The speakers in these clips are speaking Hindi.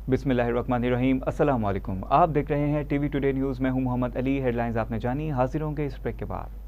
बिस्मिल्लाहिर्रहमानिर्रहीम। अस्सलाम वालेकुम। आप देख रहे हैं टीवी टुडे न्यूज़। मैं हूं मोहम्मद अली। हेडलाइंस आपने जानी, हाजिर होंगे इस ब्रेक के बाद।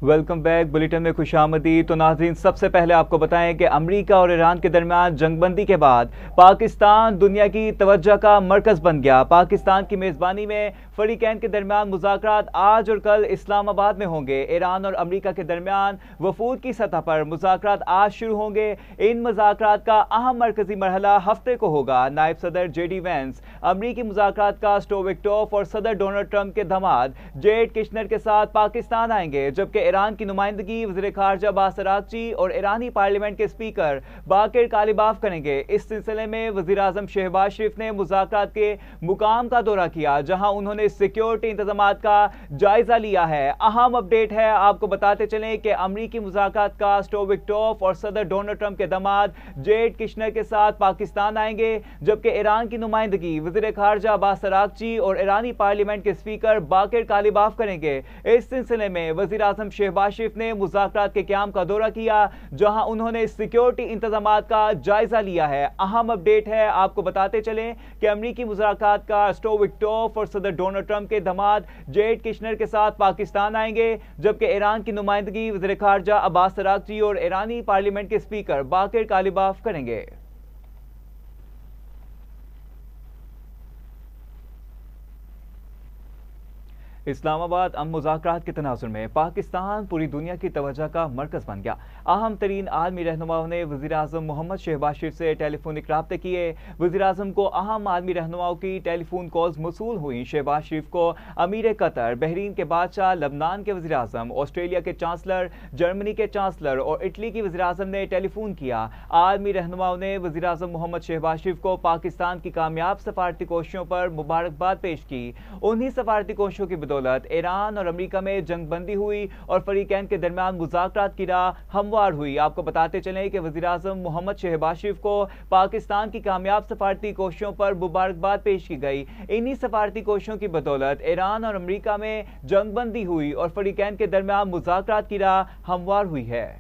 Welcome back. बुलेटिन में खुशामदी। तो नाज़रीन, सबसे पहले आपको बताएं कि अमेरिका और ईरान के दरमियान जंगबंदी के बाद पाकिस्तान दुनिया की तवज्जो का मरकज़ बन गया। पाकिस्तान की मेज़बानी में फरीकैन के दरमियान मुज़ाकरात आज और कल इस्लामाबाद में होंगे। ईरान और अमेरिका के दरमियान वफूद की सतह पर मुज़ाकरात आज शुरू होंगे। इन मुज़ाकरात का अहम मरकज़ी मरहला हफ्ते को होगा। नायब सदर JD वैंस अमरीकी मुज़ाकरात का स्टोविकटॉफ और सदर डोनाल्ड ट्रंप के दामाद जेड किशनर के साथ पाकिस्तान आएंगे, जबकि ईरान की नुमाइंदगी वज़ीर ख़ारजा अब्बास अराग़ची और ईरानी पार्लियामेंट के स्पीकर बाकिर कालिबाफ करेंगे। इस सिलसिले में वज़ीर आज़म शहबाज शरीफ ने मुज़ाकरात के मुकाम का दौरा किया, जहां उन्होंने सिक्योरिटी इंतजामात का जायजा लिया है। अहम अपडेट है, आपको बताते चलें कि अमरीकी मुज़ाकरात का स्टोविकटॉफ और सदर डोनाल्ड ट्रंप के दामाद जेड किशनर के साथ पाकिस्तान आएंगे, जबकि ईरान की नुमाइंदगी वज़ीर ख़ारजा अब्बास अराग़ची और ईरानी पार्लियामेंट के स्पीकर बाकिर कालिबाफ करेंगे। इस सिलसिले में वज़ीर आज़म शहबाज शरीफ ने मुज़ाकरात के क़याम का दौरा किया, जहां उन्होंने सिक्योरिटी इंतजामात का जायजा लिया है। अहम अपडेट है, आपको बताते चलें कि अमरीकी मुज़ाकरात का स्टोविकटॉफ और सदर डोनाल्ड ट्रंप के दामाद जेड किशनर के साथ पाकिस्तान आएंगे, जबकि ईरान की नुमाइंदगी वज़ीर ख़ारजा अब्बास अराग़ची और ईरानी पार्लियामेंट के स्पीकर बाकिर कालिबाफ करेंगे। इस्लामाबाद अम मुज़ाकरात के तनाज़ुर में पाकिस्तान पूरी दुनिया की तवज्जो का मरकज़ बन गया। अहम तरीन आलमी रहनुमाओं ने वज़ीर आज़म मोहम्मद शहबाज शरीफ से टेलीफोनिक राब्ते किए। वज़ीर आज़म को अहम आलमी रहनुमाओं की टेलीफोन कॉल्स मौसूल हुई। शहबाज शरीफ को अमीर कतर, बहरीन के बादशाह, लबनान के वज़ीर आज़म, ऑस्ट्रेलिया के चांसलर, जर्मनी के चांसलर और इटली की वज़ीर आज़म ने टेलीफोन किया। आलमी रहनुमाओं ने वज़ीर आज़म मोहम्मद शहबाज शरीफ को पाकिस्तान की कामयाब सफारती कोशिशों पर मुबारकबाद पेश की। उन्हीं सफारती कोशिशों की ईरान और अमेरिका में जंगबंदी हुई और फरीकैन के दरमियान मुज़ाकरात की राह हमवार हुई। आपको बताते चलें कि वज़ीर आज़म मोहम्मद शहबाज शरीफ को पाकिस्तान की कामयाब सफारती कोशिशों पर मुबारकबाद पेश की गई। इन्हीं सफारती कोशिशों की बदौलत ईरान और अमेरिका में जंगबंदी हुई और फरीकैन के दरमियान मुज़ाकरात की राह हमवार हुई है।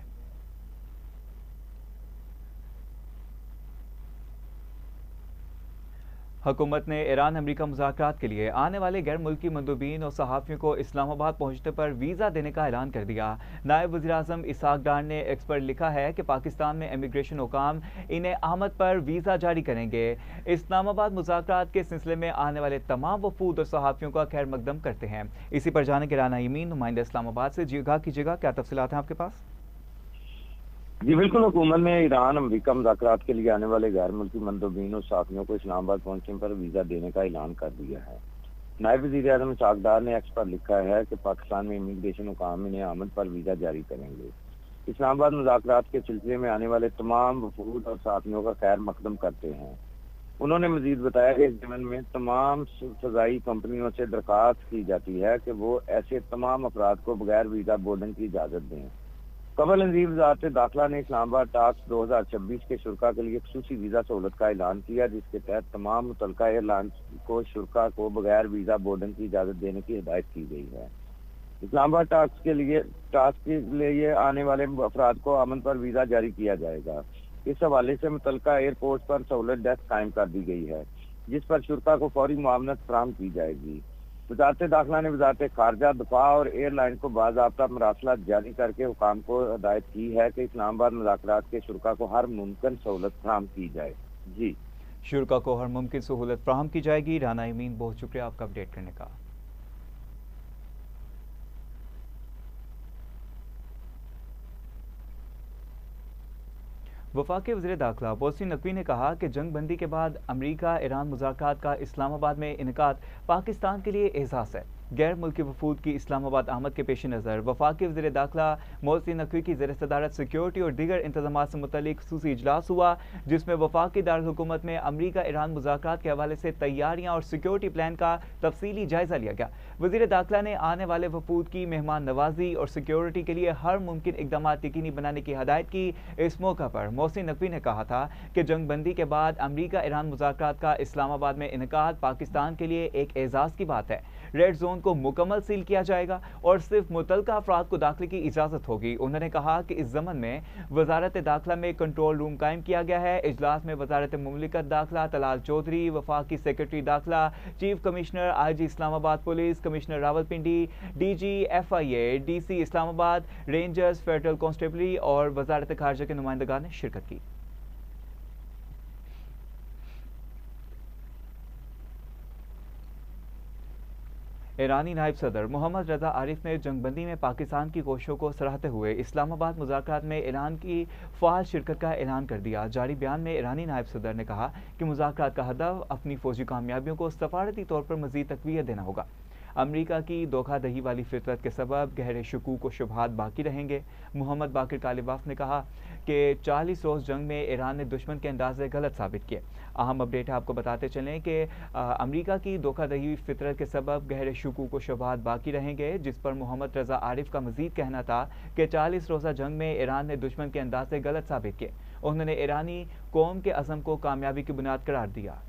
हुकूमत ने ईरान अमेरिका मुज़ाकरात के लिए आने वाले गैर मुल्की मंदूबीन और सहाफ़ियों को इस्लामाबाद पहुंचने पर वीज़ा देने का ऐलान कर दिया। नायब वज़ीर आज़म इसहाक डार ने एक्स पर लिखा है कि पाकिस्तान में इमिग्रेशन हुकाम इन्हें आमद पर वीज़ा जारी करेंगे। इस्लामाबाद मुज़ाकरात के सिलसिले में आने वाले तमाम वफूद और सहाफ़ियों का खैर मकदम करते हैं। इसी पर जाने के राना यमीन नुमाइंदा इस्लामाबाद से। जी आगाह कीजिएगा, क्या तफसीलात हैं आपके पास? जी बिल्कुल, हुकूमत ने ईरान अमेरिका मुज़ाकरात के लिए आने वाले गैर मुल्की मंदूबीन और साथियों को इस्लामाबाद पहुंचने पर वीज़ा देने का ऐलान कर दिया है। नायब वज़ीर आज़म इसहाक डार ने एक्स पर लिखा है कि पाकिस्तान में इमिग्रेशन हुकाम इन्हें आमद पर वीज़ा जारी करेंगे। इस्लामाबाद मुज़ाकरात के सिलसिले में आने वाले तमाम वफूद और साथियों का खैर मकदम करते हैं। उन्होंने मजीद बताया कि इस ज़मन में तमाम फ़ज़ाई कंपनियों से दरख्वास्त की जाती है कि वो ऐसे तमाम अफराद को बगैर वीज़ा बोर्डिंग की इजाज़त दें। कबल नज़ीर वज़ारत दाखिला ने इस्लामाबाद टास्क 2026 के शुरा के लिए खसूसी वीज़ा सहूलत का ऐलान किया, जिसके तहत तमाम मुतलका एयरलाइंस को शुरा को बगैर वीज़ा बोर्डिंग की इजाज़त देने की हिदायत की गई है। इस्लामाबाद टास्क के लिए आने वाले अफराद को आमद पर वीज़ा जारी किया जाएगा। इस हवाले से मुतलका एयरपोर्ट पर सहूलत डेस्क कायम कर दी गई है, जिस पर शुरा को फौरी मुआवनत फराहम की जाएगी। वज़ारत दाखिला ने वज़ारत ख़ारजा, दफ़ा और एयरलाइन को बाज़ाब्ता मरासलात जारी करके हुकाम को हदायत की है कि इस्लामाबाद मुज़ाकरात के शुरा को हर मुमकिन सहूलत फराहम की जाए। जी, शुरा को हर मुमकिन सहूलत फराहम की जाएगी। राना यमीन, बहुत शुक्रिया आपका अपडेट करने का। वफाकी वज़ीर दाखिला मोहसिन नकवी ने कहा कि जंगबंदी के बाद अमरीका ईरान मुज़ाकरात का इस्लामाबाद में इनेकाद पाकिस्तान के लिए एहसास है। गैर मुल्की वफूद की इस्लामाबाद आमद के पेश नज़र वफाकी वज़ीर दाखिला मोहसिन नकवी की ज़ेर सदारत सिक्योरिटी और दीगर इंतज़ामात से मुतल्लिक़ ख़ुसूसी इजलास हुआ, जिसमें वफाकी दारुल हुकूमत में अमरीका ईरान मुज़ाकरात के हवाले से तैयारियाँ और सिक्योरिटी प्लान का तफसीली जायज़ा लिया गया। वज़ीर दाखिला ने आने वाले वफूद की मेहमान नवाजी और सिक्योरिटी के लिए हर मुमकिन इक़दाम यकीनी बनाने की हदायत की। इस मौका पर मोहसिन नकवी ने कहा था कि जंगबंदी के बाद अमरीका ईरान मुज़ाकरात का इस्लामाबाद में इनेकाद पाकिस्तान के लिए एक एजाज़ की बात है। रेड जोन को मुकम्मल सील किया जाएगा और सिर्फ मुतल्लिका अफराद को दाखिले की इजाज़त होगी। उन्होंने कहा कि इस ज़मन में वजारत दाखिला में कंट्रोल रूम कायम किया गया है। इजलास में वजारत मुमलिकत दाखिला तलाल चौधरी, वफाकी सेक्रेटरी दाखिला, chief commissioner IG Islamabad police, commissioner Rawalpindi, DG FIA, DC Islamabad, rangers, federal constabulary और वजारत खारजा के नुमाइंदगान ने शिरकत की। ईरानी नायब सदर मोहम्मद रजा आरिफ ने जंगबंदी में पाकिस्तान की कोशिशों को सराहते हुए इस्लामाबाद मुज़ाकरात में ईरान की फ़ाल शिरकत का ऐलान कर दिया। जारी बयान में ईरानी नायब सदर ने कहा कि मुज़ाकरात का हदफ अपनी फौजी कामयाबियों को सफारती तौर पर मज़ीद तक़वियत देना होगा। अमरीका की धोखाधही वाली फितरत के सबब गहरे शकूक व शुबहात बाकी रहेंगे। मोहम्मद बाकिर कालिबाफ ने कहा कि 40 रोज़ जंग में ईरान ने दुश्मन के अंदाजे गलत साबित किए। अहम अपडेट आपको बताते चलें कि अमरीका की धोखाधही फितरत के सबब गहरे शकूक व शुबहात बाकी रहेंगे, जिस पर मोहम्मद रजा आरिफ का मजीद कहना था कि 40 रोज़ा जंग में ईरान ने दुश्मन के अंदाजे गलत साबित किए। उन्होंने ईरानी कौम के अज़म को कामयाबी की बुनियाद करार दिया।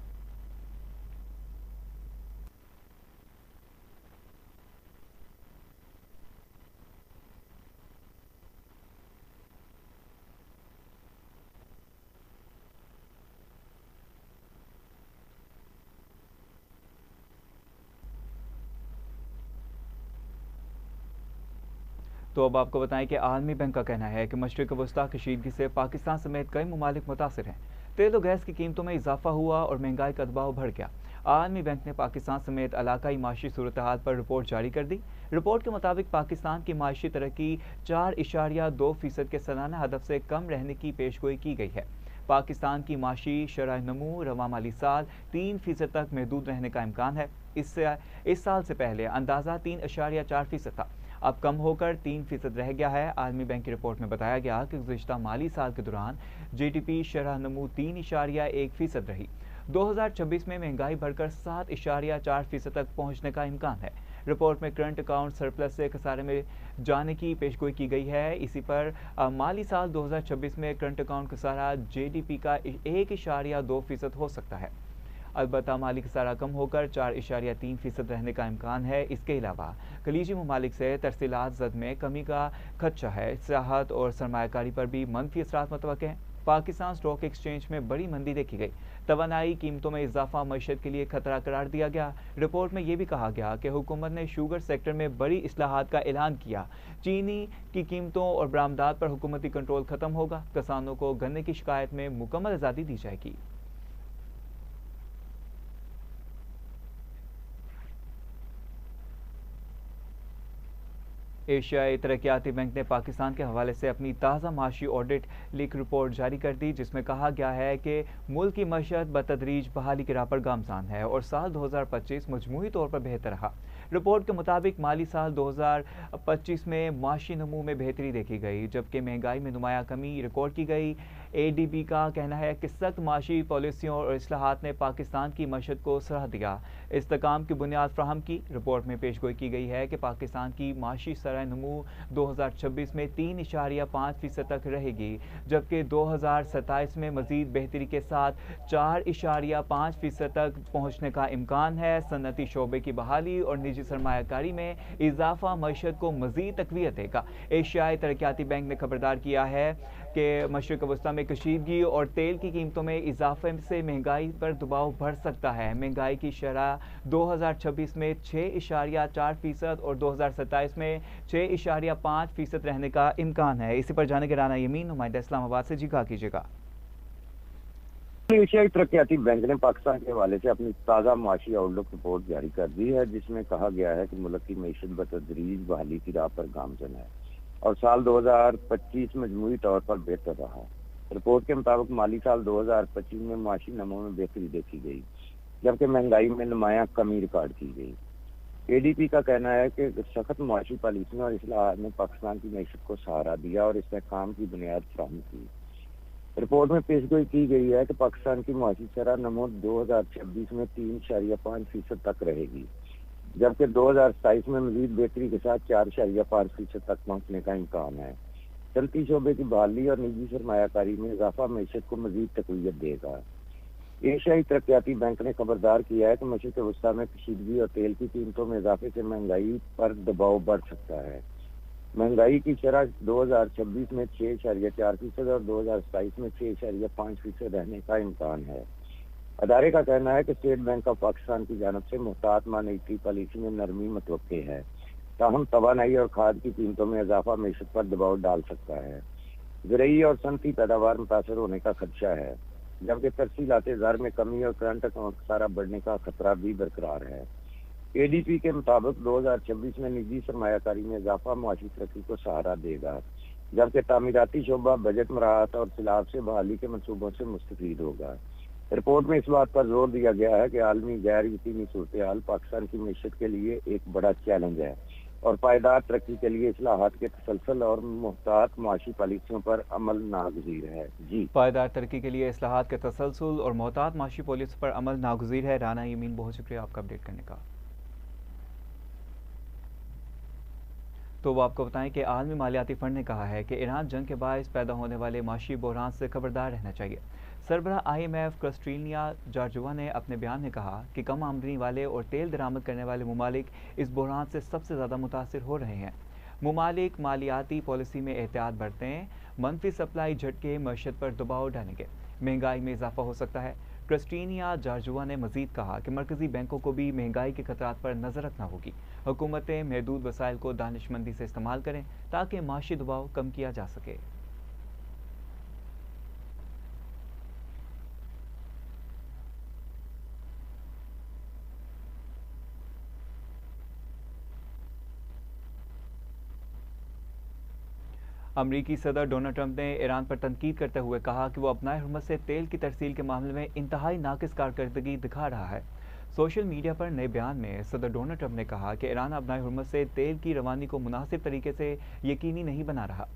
तो अब आपको बताएं कि आलमी बैंक का कहना है कि मशरिक़ वस्ता कशीदगी से पाकिस्तान समेत कई ममालिक मुतासिर हैं। तेल और गैस की कीमतों में इजाफा हुआ और महंगाई का दबाव बढ़ गया। आलमी बैंक ने पाकिस्तान समेत इलाकाई माशी सूरत हाल पर रिपोर्ट जारी कर दी। रिपोर्ट के मुताबिक पाकिस्तान की माशी तरक्की 4.2% के सालाना हदफ से कम रहने की पेशगोई की गई है। पाकिस्तान की माशी शरह नमू रवा माली साल 3% तक महदूद रहने का इम्कान है। इस साल से पहले अंदाज़ा 3.4% था, अब कम होकर 3% रह गया है। आलमी बैंक की रिपोर्ट में बताया गया कि गुज़िश्ता माली साल के दौरान GDP शरह नमू 3.1% रही। 2026 में महंगाई बढ़कर 7.4% तक पहुंचने का इम्कान है। रिपोर्ट में करंट अकाउंट सरप्लस से खसारे में जाने की पेशगोई की गई है। इसी पर माली साल 2026 में करंट अकाउंट खसारा GDP का 1.2% हो सकता है। अलबत्ता माली खसारा कम होकर 4.3% रहने का इम्कान है। इसके अलावा खलीजी ममालिक से तरसीलात ज़द में कमी का खदशा है। सियाहत और सरमायाकारी पर भी मनफी असरात मुतवक्के हैं। पाकिस्तान स्टॉक एक्सचेंज में बड़ी मंदी देखी गई। तवानाई कीमतों में इजाफा मईशत के लिए खतरा करार दिया गया। रिपोर्ट में यह भी कहा गया कि हुकूमत ने शुगर सेक्टर में बड़ी इस्लाहात का ऐलान किया। चीनी की कीमतों और बरामदात पर हुकूमती कंट्रोल खत्म होगा। किसानों को गन्ने की शिकायत में मुकम्मल आज़ादी दी जाएगी। एशियाई तरक्याती बैंक ने पाकिस्तान के हवाले से अपनी ताज़ा माशी ऑडिट लीक रिपोर्ट जारी कर दी, जिसमें कहा गया है कि मुल्क की मईशत बतदरीज बहाली की राह पर गामजान है और साल 2025 मजमूई तौर पर बेहतर रहा। रिपोर्ट के मुताबिक माली साल 2025 में माशी नमू में बेहतरी देखी गई, जबकि महंगाई में नुमायां कमी रिकॉर्ड की गई। ADB का कहना है कि सख्त माशी पॉलिसियों और इस्लाहात ने पाकिस्तान की मईशत को सराह दिया, इस्तेकाम की बुनियाद फ्राहम की। रिपोर्ट में पेशगोई की गई है कि पाकिस्तान की माशी सरह नमू 2026 में 3.5% तक रहेगी, जबकि 2027 में मजीद बेहतरी के साथ 4.5% तक पहुँचने का इम्कान है। सनती शोबे की बहाली और निजी सरमायाकारी में इजाफा मईशत को मजीद तक़वियत देगा। एशियाई तरक्याती बैंक ने खबरदार किया है कि मशरिक़ वस्ता में कशीदगी और तेल की कीमतों में इजाफे से महंगाई पर दबाव बढ़ सकता है। महंगाई की शरह 2026 में 6.4% और 2027 में 6.5% रहने का इम्कान है। इसी पर जाने के राना यमीन नुमाइंदा इस्लामाबाद से जी कहा कीजिएगा। एशियाई तरक्याती बैंक ने पाकिस्तान के हवाले से अपनी ताज़ा माशी आउटलुक रिपोर्ट जारी कर दी है, जिसमें कहा गया है कि मुल्क की मईशत बतदरीज बहाली की राह पर गामजन है और साल 2025 मजमूई तौर पर बेहतर रहा। रिपोर्ट के मुताबिक माली साल 2025 में माशी नमू में बेहतरी देखी गई, जबकि महंगाई में नुमायां कमी रिकॉर्ड की गई। ADB का कहना है कि सख्त माशी पॉलिसियों और इस्लाहात ने पाकिस्तान की मईशत को सहारा दिया और इस्तेहकाम की बुनियाद फ्राहम की। रिपोर्ट में पेशगोई की गई है कि पाकिस्तान की माशी शरह नमू 2026 में 3.5% तक रहेगी, जबकि 2027 में मजीद बेहतरी के साथ 4.5% तक पहुँचने का इम्कान है। चलती शोबे की बहाली और निजी सरमायाकारी में इजाफा मईशत को मजीद तक़वियत देगा। एशियाई तरक्याती बैंक ने खबरदार किया है कि मशरिक़ वस्ता में कशीदगी और तेल की कीमतों में इजाफे से महंगाई पर दबाव बढ़ सकता है। महंगाई की शरह 2026 में 6.4% और 2027 में 6.5% रहने का इम्कान है। अदारे का कहना है कि स्टेट बैंक ऑफ पाकिस्तान की जानब से मुहतात मॉनेटरी पॉलिसी में नरमी मतवक्के है, ताहम तवानाई और खाद की कीमतों में इजाफा मैशत पर दबाव डाल सकता है। ज़रूरी और सनती पैदावार मुतासर होने का खदशा है, जबकि तरसीलात ज़र में कमी और करंट अकाउंट खसारा बढ़ने का खतरा भी बरकरार है। एडीपी के मुताबिक 2026 में निजी सरमायाकारी में इजाफा मुआशी तरक्की को सहारा देगा, जबकि तामीराती शोबा बजट मराहत और सिलाब से बहाली के मनसूबों से मुस्तफीद होगा। रिपोर्ट में इस बात पर जोर दिया गया है कि आलमी गैर यकीनी सूरत हाल पाकिस्तान की मीशत के लिए एक बड़ा चैलेंज है और पायदार तरक्की के लिए इस्लाहात के तसलसल और मुहतात मुआशी पॉलिसियों पर अमल नागुज़ीर है। जी, पायदार तरक्की के लिए इस्लाहात के तसलसल और मोहतात माशी पॉलिसी पर अमल नागुज़ीर है। राना यमीन, बहुत शुक्रिया आपका अपडेट करने का। तो वो आपको बताएं कि आलमी मालियाती फ़ंड ने कहा है कि ईरान जंग के बायस पैदा होने वाले माशी बहरान से खबरदार रहना चाहिए। सरबराह IMF क्रिस्टीना जॉर्जिवा ने अपने बयान में कहा कि कम आमदनी वाले और तेल दरामद करने वाले ममालिक इस बहरान से सबसे ज़्यादा मुतासर हो रहे हैं। ममालिक मालियाती पॉलिसी में एहतियात बरतें, मनफी सप्लाई झटके मईशत पर दबाव डालेंगे, महंगाई में इजाफा हो सकता है। क्रिस्टीना जॉर्जिवा ने मजीद कहा कि मरकजी बैंकों को भी महंगाई के खतरात पर नजर रखना होगी। हुकूमतें महदूद वसाइल को दानिशमंदी से इस्तेमाल करें ताकि माशी दबाव कम किया जा सके। अमरीकी सदर डोनाल्ड ट्रंप ने ईरान पर तनकीद करते हुए कहा कि वो अपनाए हुर्मत से तेल की तरसील के मामले में इंतहाई नाकिस कारकर्दगी दिखा रहा है। सोशल मीडिया पर नए बयान में सदर डोनाल्ड ट्रंप ने कहा कि ईरान अपनाए हुर्मत से तेल की रवानी को मुनासिब तरीके से यकीनी नहीं बना रहा,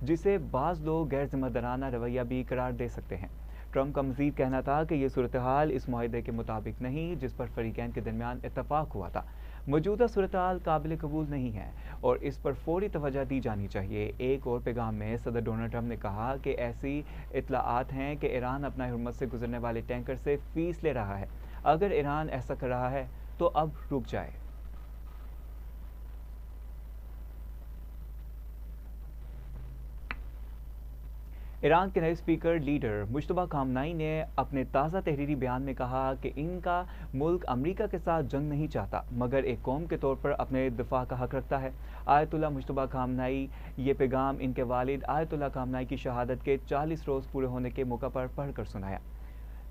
जिसे बाज़ लोग गैर जिम्मेदाराना रवैया भी करार दे सकते हैं। ट्रंप का मजीद कहना था कि ये सूरत हाल इस मुआहदे के मुताबिक नहीं जिस पर फरीकैन के दरमियान इत्तफाक हुआ था। मौजूदा सूरत हाल काबिल कबूल नहीं है और इस पर फौरी तवज्जो दी जानी चाहिए। एक और पैगाम में सदर डोनाल्ड ट्रंप ने कहा कि ऐसी इत्तलाआत हैं कि ईरान अपना हुर्मत से गुजरने वाले टैंकर से फीस ले रहा है। अगर ईरान ऐसा कर रहा है तो अब रुक जाए। ईरान के नए स्पीकर लीडर मुश्तबा खामनाई ने अपने ताज़ा तहरीरी बयान में कहा कि इनका मुल्क अमरीका के साथ जंग नहीं चाहता, मगर एक कौम के तौर पर अपने दिफा का हक रखता है। आयतुल्ला मुश्तबा खामनाई ये पैगाम इनके वालिद आयतुल्ला खामनाई की शहादत के 40 रोज़ पूरे होने के मौका पर पढ़कर सुनाया,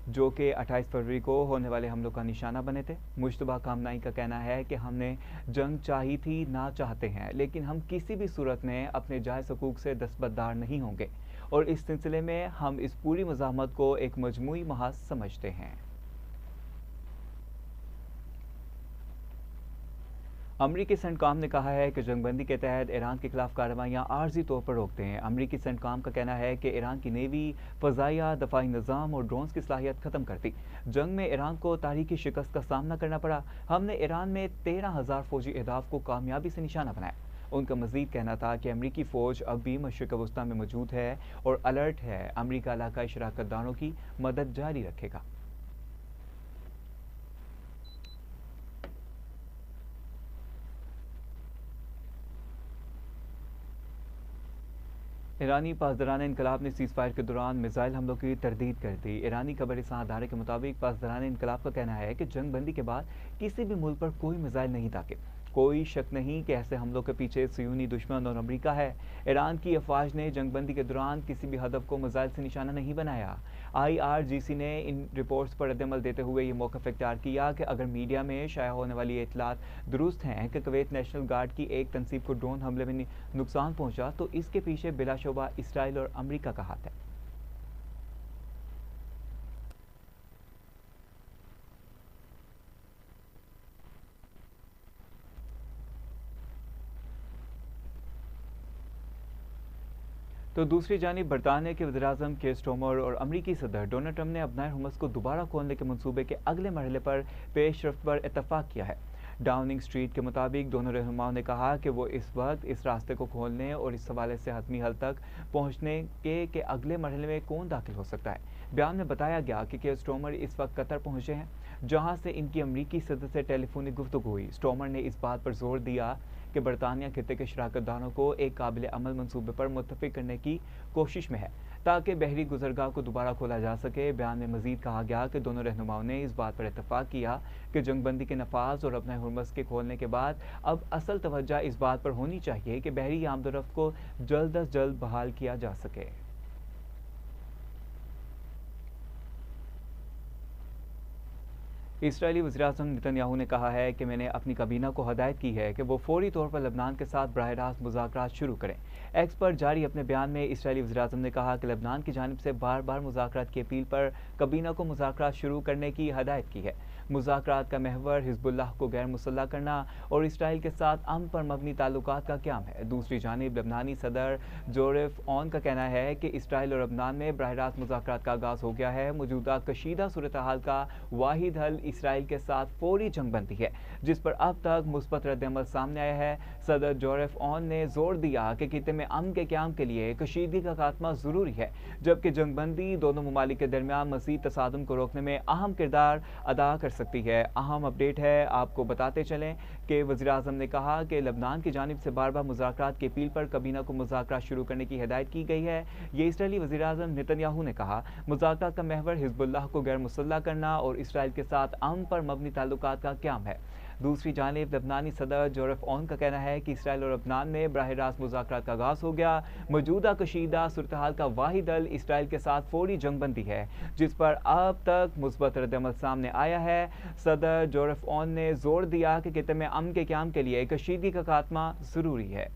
जो कि 28 फरवरी को होने वाले हमलों का निशाना बने थे। मुश्तबा खामनाई का कहना है कि हमने जंग चाही थी, ना चाहते हैं, लेकिन हम किसी भी सूरत में अपने जायज़ हकूक़ से दस्तबरदार नहीं होंगे और इस सिलसिले में हम इस पूरी मज़ाहमत को एक मजमूई महाज समझते हैं। अमरीकी सेंटकॉम ने कहा है कि जंगबंदी के तहत ईरान के खिलाफ कार्रवाइयाँ आर्जी तौर पर रोकते हैं। अमरीकी सेंटकॉम का कहना है कि ईरान की नेवी, फ़ज़ाइया, दफ़ाई निज़ाम और ड्रोन्स की सलाहियत ख़त्म कर दी। जंग में ईरान को तारीखी शिकस्त का सामना करना पड़ा। हमने ईरान में 13,000 फ़ौजी अहदाफ को कामयाबी से निशाना बनाया। उनका मजीद कहना था कि अमरीकी फ़ौज अब भी मशरिक़ वस्ता में मौजूद है और अलर्ट है। अमरीका इलाकाई शराकतदारों की मदद जारी रखेगा। ईरानी पासदारान इनकलाब ने सीज़ फायर के दौरान मिसाइल हमलों की तरदीद कर दी। ईरानी खबर-ए-रसां अदारे के मुताबिक पासदारान इनकलाब का कहना है कि जंग बंदी के बाद किसी भी मुल्क पर कोई मिसाइल नहीं दागे। कोई शक नहीं कि ऐसे हमलों के पीछे सुयूनी दुश्मन और अमरीका है। ईरान की अफवाज ने जंगबंदी के दौरान किसी भी हदफ को मिसाइल से निशाना नहीं बनाया। IRGC ने इन रिपोर्ट्स पर रद्द-ए-अमल देते हुए ये मौक़िफ़ इख्तियार किया कि अगर मीडिया में शाया होने वाली ये इत्तलात दुरुस्त हैं कि कुवैत नेशनल गार्ड की एक तनसीब को ड्रोन हमले में नुकसान पहुँचा, तो इसके पीछे बिलाशुबा इसराइल और अमरीका का हाथ है। तो दूसरी जानिब बरतानिया के वज़ीर-ए-आज़म कीर स्टारमर और अमरीकी सदर डोनाल्ड ट्रंप ने अपनाए हुर्मस को दोबारा खोलने के मंसूबे के अगले मरहले पर पेशरफ्त पर इत्तफाक किया है। डाउनिंग स्ट्रीट के मुताबिक दोनों रहनुमाओं ने कहा कि वो इस वक्त इस रास्ते को खोलने और इस हवाले से हतमी हल तक पहुँचने के अगले मरहले में कौन दाखिल हो सकता है। बयान में बताया गया कि केयर स्टोमर इस वक्त कतर पहुंचे हैं, जहां से इनकी अमरीकी सदर से टेलीफोनिक गुफ्तगू हुई। स्टोमर ने इस बात पर जोर दिया कि बरतानिया खित्ते के शराकतदारों को एक काबिल अमल मंसूबे पर मुत्तफिक करने की कोशिश में है ताकि बहरी गुजरगाह को दोबारा खोला जा सके। बयान में मजीद कहा गया कि दोनों रहनुमाओं ने इस बात पर इत्तफाक किया कि जंगबंदी के नफाज और अपने हुर्मस के खोलने के बाद अब असल तवज्जो इस बात पर होनी चाहिए कि बहरी आमदोरफ्त को जल्द अज जल्द बहाल किया जा सके। इसराइली वज़ीर-ए-आज़म नेतन्याहू ने कहा है कि मैंने अपनी काबीना को हदायत की है कि वो फौरी तौर पर लबनान के साथ बराह रास्त मुज़ाकरात शुरू करें। एक्स पर जारी अपने बयान में इसराइली वज़ीर-ए-आज़म ने कहा कि लबनान की जानिब से बार बार मुज़ाकरात की अपील पर काबीना को मुज़ाकरात शुरू करने की हदायत की है। मुज़ाकरात का महवर हिज़्बुल्लाह को गैर मुसल्लह करना और इसराइल के साथ अमन पर मबनी ताल्लुकात का क़याम है। दूसरी जानिब लबनानी सदर जोरेफ ऑन का कहना है कि इसराइल और लबनान में बराह रास्त मुज़ाकरात का आगाज़ हो गया है। मौजूदा कशीदा सूरत हाल का वाहिद हल इसराइल के साथ फौरी जंगबंदी है, जिस पर अब तक मुस्बत रद्द-ए-अमल सामने आया है। सदर जोरेफ ऑन ने जोर दिया कि खित्ते में अमन के क़याम के लिए कशीदगी का खात्मा ज़रूरी है, जबकि जंगबंदी दोनों ममालिक के दरमियान मज़ीद तसादुम को रोकने में अहम किरदार अदा कर सकती है। अहम अपडेट है, आपको बताते चलें कि वज़ीर-ए-आज़म ने कहा कि लबनान की जानिब से बार बार मुज़ाकरात की अपील पर काबीना को मुज़ाकरात शुरू करने की हिदायत की गई है। ये इसराइली वज़ीर-ए-आज़म नेतन्याहू ने कहा, मुज़ाकरात का महवर हिज़्बुल्लाह को गैर मुसल्लह करना और इसराइल के साथ अमन पर मबनी ताल्लुकात का क़याम है। दूसरी जानिब लबनानी सदर जोरेफ ऑन का कहना है कि इसराइल और लबनान में बराह रास्त मुज़ाकरात का आगाज़ हो गया। मौजूदा कशीदा सूरत हाल का वाहिद हल इसराइल के साथ फौरी जंगबंदी है, जिस पर अब तक मुस्बत रद्द-ए-अमल सामने आया है। सदर जोरेफ ऑन ने जोर दिया कि खित्ते में अमन के क़याम के लिए कशीदगी का खात्मा ज़रूरी है।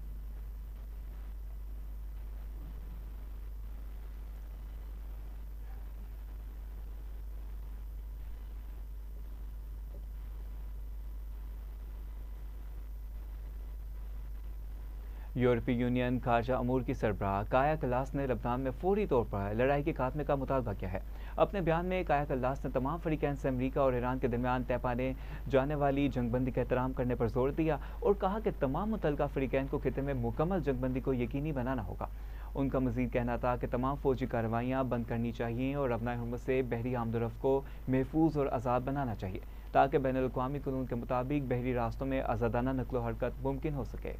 यूरोपीय यूनियन खारजा अमूर की सरबराह काया कल्लास ने लबनान में फौरी तौर पर लड़ाई के खात्मे का मुतालबा किया है। अपने बयान में काया कल्लास ने तमाम फरीकैन से अमरीका और ईरान के दरमियान तय पाने जाने वाली जंगबंदी का एहतराम करने पर जोर दिया और कहा कि तमाम मुतल्लिका फरीकैन को खित्ते में मुकम्मल जंगबंदी को यकीनी बनाना होगा। उनका मजीद कहना था कि तमाम फौजी कार्रवाइयाँ बंद करनी चाहिए और अपना हुर्मत से बहरी आमदोरफ्त को महफूज और आज़ाद बनाना चाहिए, ताकि बैनुल-अक़वामी कानून के मुताबिक बहरी रास्तों में आज़ादाना नक़्लो हरकत मुमकिन हो सके।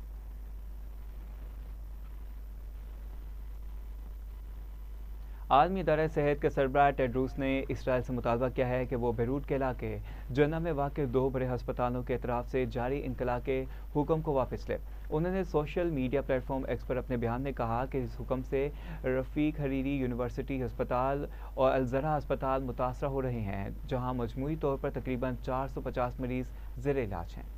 आलमी इदारा सेहत के सरबराह टेड्रूस ने इसराइल से मुतालबा किया है कि वो बेरूट के इलाके जन्ना में वाक़ 2 बड़े अस्पतालों के एतराफ़ से जारी इनकला के हुक्म को वापस ले। उन्होंने सोशल मीडिया प्लेटफॉर्म एक्स पर अपने बयान में कहा कि इस हुक्म से रफ़ीक हरीरी यूनिवर्सिटी अस्पताल और अलज़रा अस्पताल मुतासर हो रहे हैं, जहाँ मजमूई तौर पर तकरीबन 450 मरीज़ ज़ेर इलाज हैं।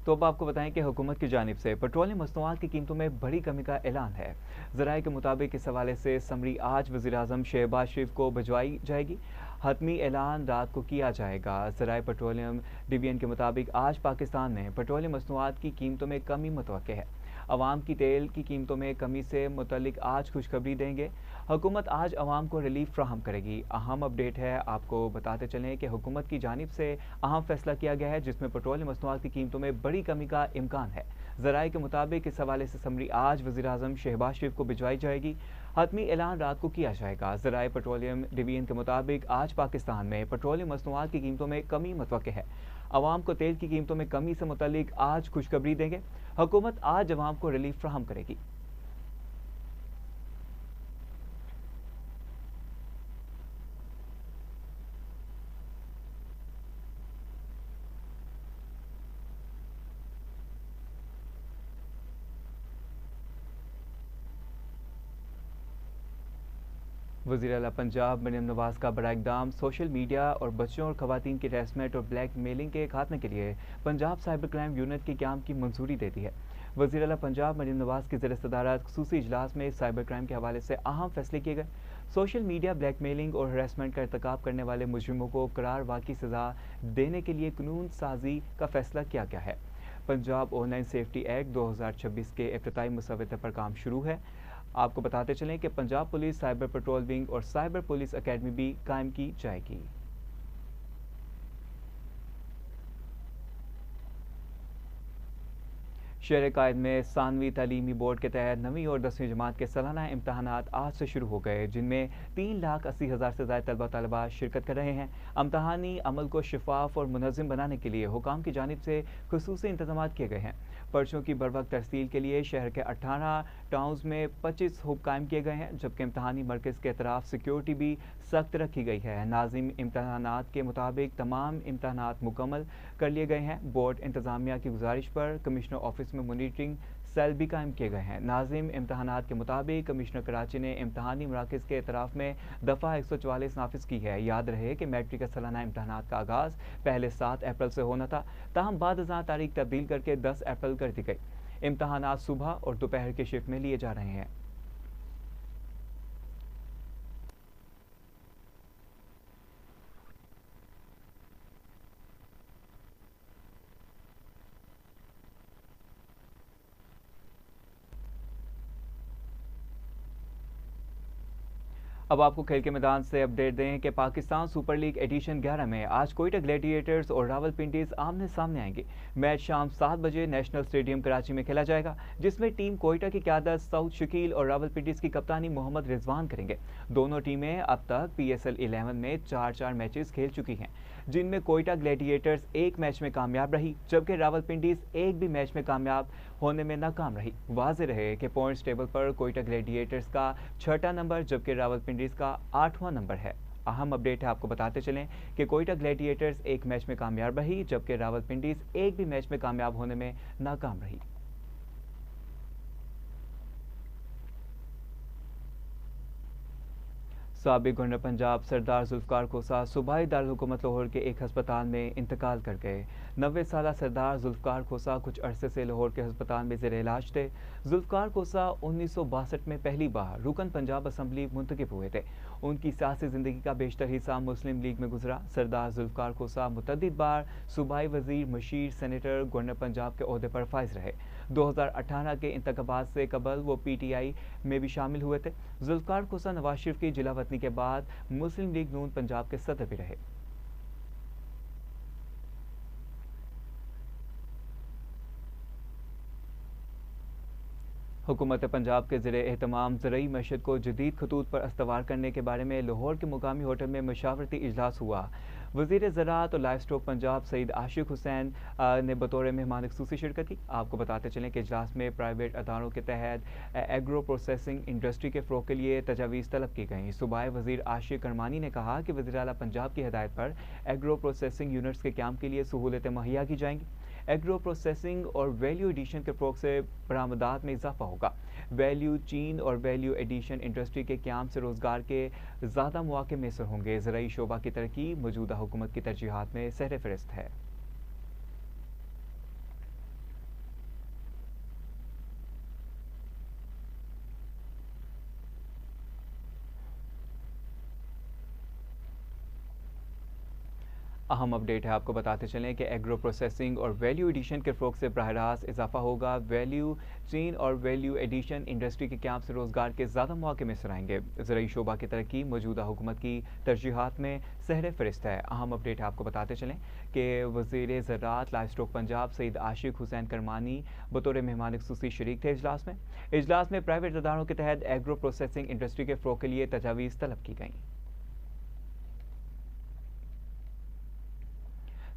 तो अब आपको बताएं कि हुकूमत की जानिब से पेट्रोलियम मसनूआत की कीमतों में बड़ी कमी का ऐलान है। ज़राए के मुताबिक इस हवाले से समरी आज वज़ीर-ए-आज़म शहबाज शरीफ को भिजवाई जाएगी। हतमी ऐलान रात को किया जाएगा। ज़राए पेट्रोलियम डिवीजन के मुताबिक आज पाकिस्तान में पेट्रोलियम मसनूआत की कीमतों में कमी मुतवक्के है। अवाम की तेल की कीमतों में कमी से मुतल्लिक आज खुशखबरी देंगे। हुकूमत आज अवाम को रिलीफ फ्राहम करेगी। अहम अपडेट है, आपको बताते चलें कि हुकूमत की जानिब से अहम फैसला किया गया है, जिसमें पेट्रोलियम मसनूआत की कीमतों में बड़ी कमी का इम्कान है। ज़राए के मुताबिक इस हवाले से समरी आज वज़ीर-ए-आज़म शहबाज शरीफ को भिजवाई जाएगी। हतमी ऐलान रात को किया जाएगा। ज़राए पेट्रोलियम डिवीजन के मुताबिक आज पाकिस्तान में पेट्रोलियम मसनूआत की कीमतों में कमी मुतवक्के है। अवाम को तेल की कीमतों में कमी से मुतल्लिक आज खुशखबरी देंगे। हुकूमत आज अवाम को रिलीफ फ्राहम करेगी। वज़ीर आला पंजाब मरियम नवाज़ का बड़ा इक़दाम, सोशल मीडिया और बच्चों और ख़वातीन की हैरेसमेंट और ब्लैक मेलिंग के खात्मे के लिए पंजाब साइबर क्राइम यूनिट के क़याम की मंजूरी दे दी है। वज़ीर आला पंजाब मरियम नवाज़ की ज़ेर सदारत ख़ुसूसी इजलास में साइबर क्राइम के हवाले से अहम फैसले किए गए। सोशल मीडिया ब्लैकमेलिंग और हैरेसमेंट का इर्तिकाब करने वाले मुजरिमों को करार वाक़ई सज़ा देने के लिए कानून साजी का फैसला किया गया है। पंजाब ऑनलाइन सेफ्टी एक्ट 2026 के इफ्तिताई मुसव्वदे पर काम शुरू है। आपको बताते चलें कि Punjab police cyber petrol wing और साइबर पुलिस अकेडमी भी कायम की जाएगी। शहर कायद में सानवी तालीमी बोर्ड के तहत 9वीं और 10वीं जमात के सालाना इम्तहानात आज से शुरू हो गए, जिनमें 3,80,000 से ज़्यादा तलबा तलबा शिरकत कर रहे हैं। इम्तहानी अमल को शफाफ और मुनज़्ज़म बनाने के लिए हुकाम की जानिब से खुसूसी इंतजाम किए गए हैं। पर्चों की बरवक्त तरसील के लिए शहर के 18 टाउन्स में 25 हुब कायम किए गए हैं, जबकि इम्तहानी मरकज़ के अतराफ सिक्योरिटी भी सख्त रखी गई है। नाज़िम इम्तहानात के मुताबिक तमाम इम्तहानात मुकम्मल कर लिए गए हैं। बोर्ड इंतज़ामिया की गुजारिश पर कमिश्नर ऑफिस में मॉनिटरिंग सेल भी कायम किए गए हैं। नाज़िम इम्तहानात के मुताबिक कमिश्नर कराची ने इम्तहानी मराकज़ के अतराफ में दफ़ा 144 नाफिज की है। याद रहे कि मैट्रिक का सालाना इम्तहानात का आगाज़ पहले 7 अप्रैल से होना था, ताहम बाद अज़ां तारीख तब्दील करके 10 अप्रैल कर दी गई। इम्तहानात सुबह और दोपहर के शिफ्ट में लिए जा रहे हैं। अब आपको खेल के मैदान से अपडेट दें कि पाकिस्तान सुपर लीग एडिशन 11 में आज कोयटा ग्लैडिएटर्स और रावलपिंडीज आमने सामने आएंगे। मैच शाम 7 बजे नेशनल स्टेडियम कराची में खेला जाएगा, जिसमें टीम कोयटा की क़यादत सऊद शकील और रावलपिंडीज की कप्तानी मोहम्मद रिजवान करेंगे। दोनों टीमें अब तक PSL 11 में 4-4 मैचेस खेल चुकी हैं, जिनमें कोयटा ग्लैडिएटर्स एक मैच में कामयाब रही, जबकि रावलपिंडीज एक भी मैच में कामयाब होने में नाकाम रही। वाज़ेह रहे कि पॉइंट्स टेबल पर कोयटा ग्लैडिएटर्स का 6ठा नंबर जबकि रावलपिंडीज का 8वां नंबर है। अहम अपडेट है, आपको बताते चलें कि कोयटा ग्लैडिएटर्स एक मैच में कामयाब रही, जबकि रावलपिंडीज एक भी मैच में कामयाब होने में नाकाम रही। साबिक गवर्नर पंजाब सरदार जुल्फ़िकार खोसा सूबाई दारुल-हुकूमत लाहौर के एक हस्पताल में इंतकाल कर गए। 90 साला सरदार जुल्फ़िकार खोसा कुछ अरसे से लाहौर के हस्पताल में ज़ेर इलाज थे। जुल्फ़िकार खोसा 1962 में पहली बार रुकन पंजाब असम्बली मुंतखब हुए थे। उनकी सियासी ज़िंदगी का बेशतर हिस्सा मुस्लिम लीग में गुजरा। सरदार जुल्फ़िकार खोसा मुतअद्दिद बार सूबाई वज़ीर, मशीर, सेनेटर, गवर्नर पंजाब के ओहदे पर फाइज रहे। 2018 के इंतखाबात से कबल वो PTI में भी शामिल हुए थे। जुल्फ़िकार खोसा नवाज शरीफ की जिला वतनी के बाद मुस्लिम लीग नून पंजाब के सदर भी रहे। हुकूमत पंजाब के ज़रिए एहतमाम ज़रई मशत को जदीद खतूत पर अस्तवार करने के बारे में लाहौर के मुकामी होटल में मशावरती इजलास हुआ। वज़ीर ज़राअत और लाइफ स्टॉक पंजाब सईद आशिक हुसैन ने बतौर मेहमान ख़ुसूसी शिरकत की। आपको बताते चलें कि इजलास में प्राइवेट अदारों के तहत एग्रो प्रोसेसिंग इंडस्ट्री के फ़रोग़ के लिए तजावीज़ तलब की गई। सूबाई वज़ीर आशिक करमानी ने कहा कि वज़ीर आला पंजाब की हिदायत पर एग्रो प्रोसेसिंग यूनिट्स के क़याम के लिए सहूलतें मुहैया की जाएंगी। एग्रो प्रोसेसिंग और वैल्यू एडिशन के फ़रोग़ से बरामदात में इजाफा होगा। वैल्यू चीन और वैल्यू एडिशन इंडस्ट्री के क़याम से रोज़गार के ज़्यादा मौके मैसर होंगे। ज़राई शोबा की तरक्की मौजूदा हुकूमत की तरजीहात में सहरे फहरिस्त है। अहम अपडेट है, आपको बताते चलें कि एग्रो प्रोसेसिंग और वैल्यू एडिशन के फ़रोग़ से बराह रास्त इजाफा होगा। वैल्यू चेन और वैल्यू एडिशन इंडस्ट्री के क़याम से रोज़गार के ज़्यादा मौके मैसर आएंगे। ज़राई शोबा की तरक्की मौजूदा हुकूमत की तरजीहात में सहरे फहरिस्त है। अहम अपडेट है, आपको बताते चलें कि वज़ीर ज़राअत लाइफ स्टॉक पंजाब सईद आशिक हुसैन करमानी बतौर मेहमान ख़ुसूसी शरीक थे। इजलास में प्राइवेट अदारों के तहत एग्रो प्रोसेसिंग इंडस्ट्री के फ़रोग़ के लिए तजावीज़ तलब की गई।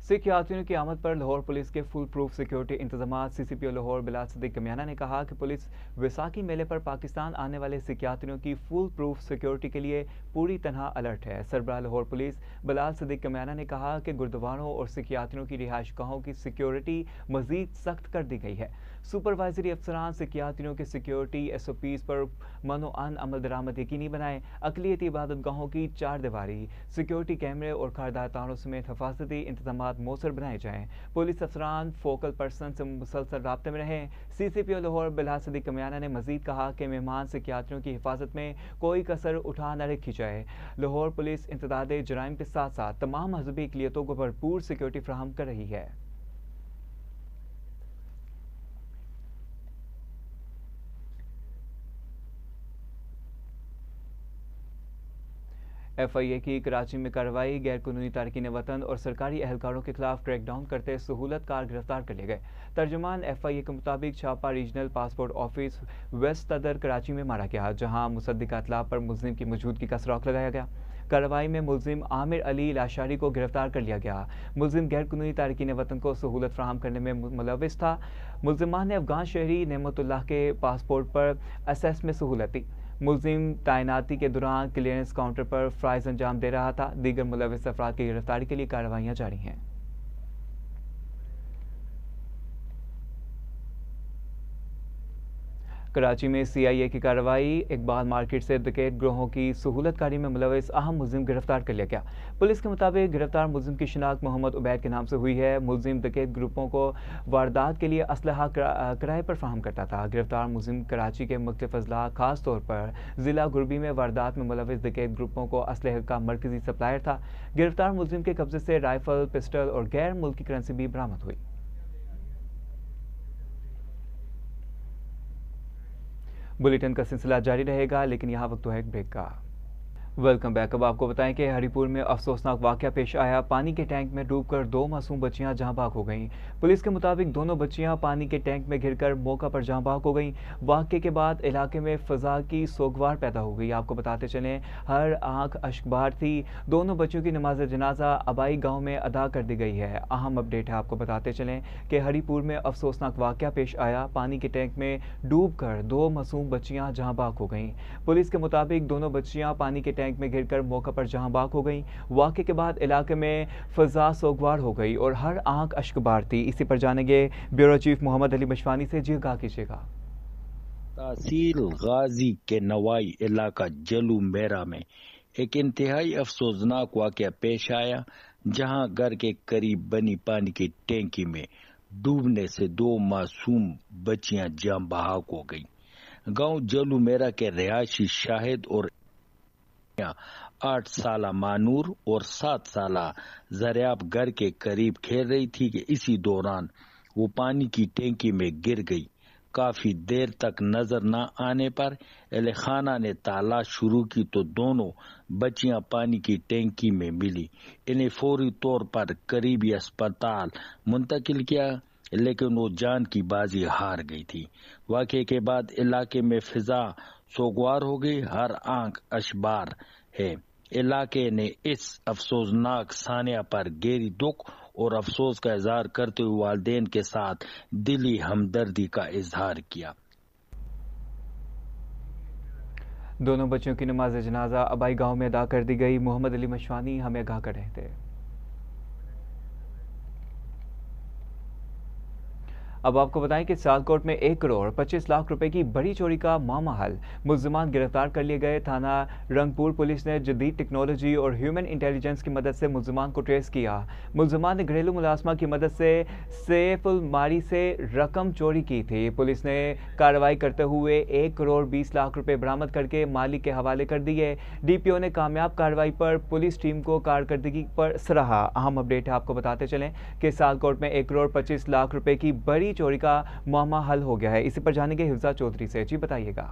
सिख यात्रियों की आमद पर लाहौर पुलिस के फुल प्रूफ सिक्योरिटी इंतजाम। CCPO लाहौर बिलाल सदीक कमियाना ने कहा कि पुलिस वैसाखी मेले पर पाकिस्तान आने वाले सिख यात्रियों की फुल प्रूफ सिक्योरिटी के लिए पूरी तरह अलर्ट है। सरबराह लाहौर पुलिस बिलाल सदीक कमियाना ने कहा कि गुरुद्वारों और सिख यात्रियों की रिहाइश गाहों की सिक्योरिटी मजीद सख्त कर दी गई है। सुपरवाइजरी अफसरान सिख यात्रियों की सिक्योरिटी SOPs पर मनोअन अमल दरामद यकीनी बनाएं। अकलियती इबादत गाहों की 4 दीवारी, सिक्योरिटी कैमरे और खारदार तारों समेत हिफाजती इंतजाम मौसर बनाए जाएं। पुलिस अफसरान फोकल पर्सन से मुसलसल राब्ते में रहें। CCPO लाहौर बिलाल सदीक कमियाना ने मजीद कहा कि मेहमान सिख यात्रियों की हिफाजत में कोई कसर उठा न रखी जाए। लाहौर पुलिस इंतदाद जराइम के साथ साथ तमाम मजहबी अक़लियतों को भरपूर सिक्योरिटी फराहम कर रही है। FIA की कराची में कार्रवाई, गैरकानूनी तारकीन वतन और सरकारी एहलकारों के खिलाफ क्रैकडाउन करते सहूलतकार गिरफ्तार कर लिए गए। तर्जुमान FIA के मुताबिक छापा रीजनल पासपोर्ट ऑफिस वेस्ट सदर कराची में मारा गया, जहां मुसद्दिका इतलाफ पर मुलजिम की मौजूदगी का सुराग लगाया गया। कार्रवाई में मुलजिम आमिर अली लाशारी को गिरफ्तार कर लिया गया। मुलजिम गैरकानूनी तारकीन वतन को सहूलत फराहम करने में मुलविस था। मुलजिमान ने अफगान शहरी नेमतुल्लाह के पासपोर्ट पर असेस में सहूलत दी। मुलजिम तैनाती के दौरान क्लियरेंस काउंटर पर फ़राइज़ अंजाम दे रहा था। दीगर मुलविस अफराद की गिरफ्तारी के लिए कार्रवाइयाँ जारी हैं। कराची में CIA की कार्रवाई, इकबाल मार्केट से डकैत ग्रोहों की सहूलतकारी में मुलविस अहम मुलजिम गिरफ्तार कर लिया गया। पुलिस के मुताबिक गिरफ्तार मुलजिम की शिनाख्त मोहम्मद उबैद के नाम से हुई है। मुलजिम डकैत ग्रुपों को वारदात के लिए असलहा किराए पर फराहम करता था। गिरफ्तार मुलजिम कराची के मुख्तलिफ अजला, खास तौर पर जिला गुरबी में वारदात में मुलविस डकैत ग्रुपों को असलहे का मरकजी सप्लायर था। गिरफ्तार मुलजिम के कब्जे से राइफल, पिस्टल और गैर मुल्की करेंसी भी बरामद हुई। बुलेटिन का सिलसिला जारी रहेगा, लेकिन यहाँ वक्त है एक ब्रेक का। Welcome back. अब आपको बताएं कि हरिपुर में अफसोसनाक वाकया पेश आया। पानी के टैंक में डूबकर 2 मासूम बच्चियां जहां भाग हो गईं। पुलिस के मुताबिक दोनों बच्चियां पानी के टैंक में गिरकर मौका पर जहां भाग हो गईं। वाकये के बाद इलाके में फजा की सोगवार पैदा हो गई। आपको बताते चलें, हर आंख अश्कबार थी। दोनों बच्चों की नमाज जनाजा अबाई गाँव में अदा कर दी गई है। अहम अपडेट है, आपको बताते चलें कि हरिपुर में अफसोसनाक वाकया पेश आया। पानी के टैंक में डूबकर 2 मासूम बच्चियां जहां भाग हो गईं। पुलिस के मुताबिक दोनों बच्चियां पानी के टैंक में गिरकर मौका पर जहां भाग हो गई। वाकये के बाद इलाके में फजा सोगवार हो गई और हर आंख अश्कबार थी। इसी पर जानेंगे ब्यूरो चीफ मोहम्मद अली मशवानी से। जी आगाह कीजिएगा। तहसील गाजी के नवाई इलाका जलू मेरा में एक इंतहाई अफसोसनाक वाकया पेश आया, जहां घर के करीब बनी पानी की टैंकी में डूबने से 2 मासूम बच्चियां जान बहाक हो गई। गांव जलू मेरा के रिहायशी शाहिद और 8 साला मानूर और 7 साला जरियाब घर के करीब खेल रही थी कि इसी दौरान वो पानी की टैंकी में गिर गई। काफी देर तक नजर न आने पर एहलखाना ने तलाश शुरू की तो दोनों बच्चियां पानी की टैंकी में मिली। इन्हें फौरी तौर पर करीबी अस्पताल मुंतकिल किया, लेकिन वो जान की बाजी हार गई थी। वाकये के बाद इलाके में फिजा सोगवार हो गई, हर आंख अशबार है। इलाके ने इस अफसोसनाक सानिया पर गहरी दुख और अफसोस का इजहार करते हुए वालिदैन के साथ दिली हमदर्दी का इजहार किया। दोनों बच्चों की नमाज जनाजा अबाई गांव में अदा कर दी गई। मोहम्मद अली मशवानी हमें आगाह कर रहे थे। अब आपको बताएं कि सियालकोट में 1 करोड़ 25 लाख रुपए की बड़ी चोरी का मामला हल। मुल्जिमान गिरफ्तार कर लिए गए। थाना रंगपुर पुलिस ने जदीद टेक्नोलॉजी और ह्यूमन इंटेलिजेंस की मदद से मुल्जिमान को ट्रेस किया। मुल्जिमान ने घरेलू मुलाजमा की मदद से सैफुल मारी से रकम चोरी की थी। पुलिस ने कार्रवाई करते हुए 1 करोड़ 20 लाख रुपए बरामद करके मालिक के हवाले कर दिए। DPO ने कामयाब कार्रवाई पर पुलिस टीम को कारकर्दगी पर सराहा। अहम अपडेट है, आपको बताते चलें कि सियालकोट में 1 करोड़ 25 लाख रुपए की बड़ी चोरी का मामला हल हो गया है। इसी पर जानेंगे हिफ्जा चौधरी से। जी बताइएगा।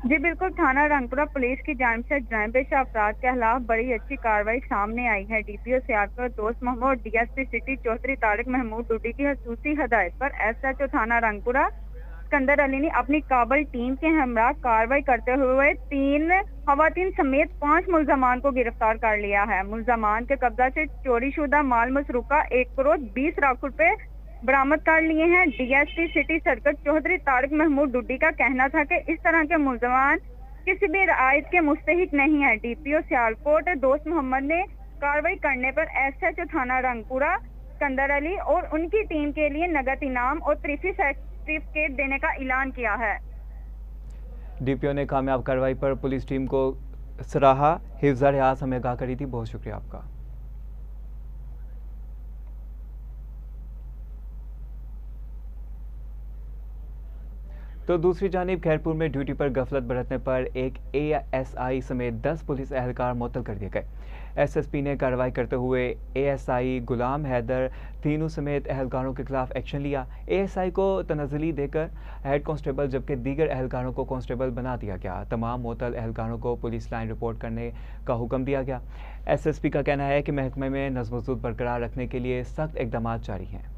जी बिल्कुल, थाना रंगपुरा पुलिस की जानिब से जुर्म पेशा अफराद के खिलाफ बड़ी अच्छी कार्रवाई सामने आई है। DPO सियालकोट दोस्त मोहम्मद और DSP सिटी चौधरी तारिक महमूद डूडी की खसूसी हदायत पर SHO थाना रंगपुरा सिकंदर अली ने अपनी काबल टीम के हमरा कार्रवाई करते हुए 3 खवातीन समेत 5 मुल्जमान को गिरफ्तार कर लिया है। मुल्जमान के कब्जा से चोरी शुदा माल मसरूका 1 करोड़ 20 लाख रुपए बरामद कर लिए हैं। DSP city circle Chaudhary Tariq Mahmood Duddi का कहना था कि इस तरह के मुल्जमान किसी भी रियायत के मुस्तहिक नहीं है। DPO सियालकोट दोस्त मोहम्मद ने कार्रवाई करने पर SHO थाना रंगपुरा सिकंदर अली और उनकी टीम के लिए नगद इनाम और तरीफी सर्टिफिकेट देने का ऐलान किया है। DPO ने कामयाब कार्रवाई पर पुलिस टीम को सराहा। हिफ्जा रियाज हमें आगाह करी थी, बहुत शुक्रिया आपका। तो दूसरी जानिब खैरपुर में ड्यूटी पर गफलत बरतने पर एक एएसआई समेत 10 पुलिस एहलकार मुअत्तल कर दिए गए। एसएसपी ने कार्रवाई करते हुए एएसआई गुलाम हैदर तीनों समेत एहलकारों के खिलाफ एक्शन लिया। एएसआई को तनज़ली देकर हेड कांस्टेबल जबकि दीगर एहलकारों को कांस्टेबल बना दिया गया। तमाम मुअत्तल एहलकारों को पुलिस लाइन रिपोर्ट करने का हुक्म दिया गया। एसएसपी का कहना है कि महकमे में नज़्म बरकरार रखने के लिए सख्त इक़दाम जारी हैं।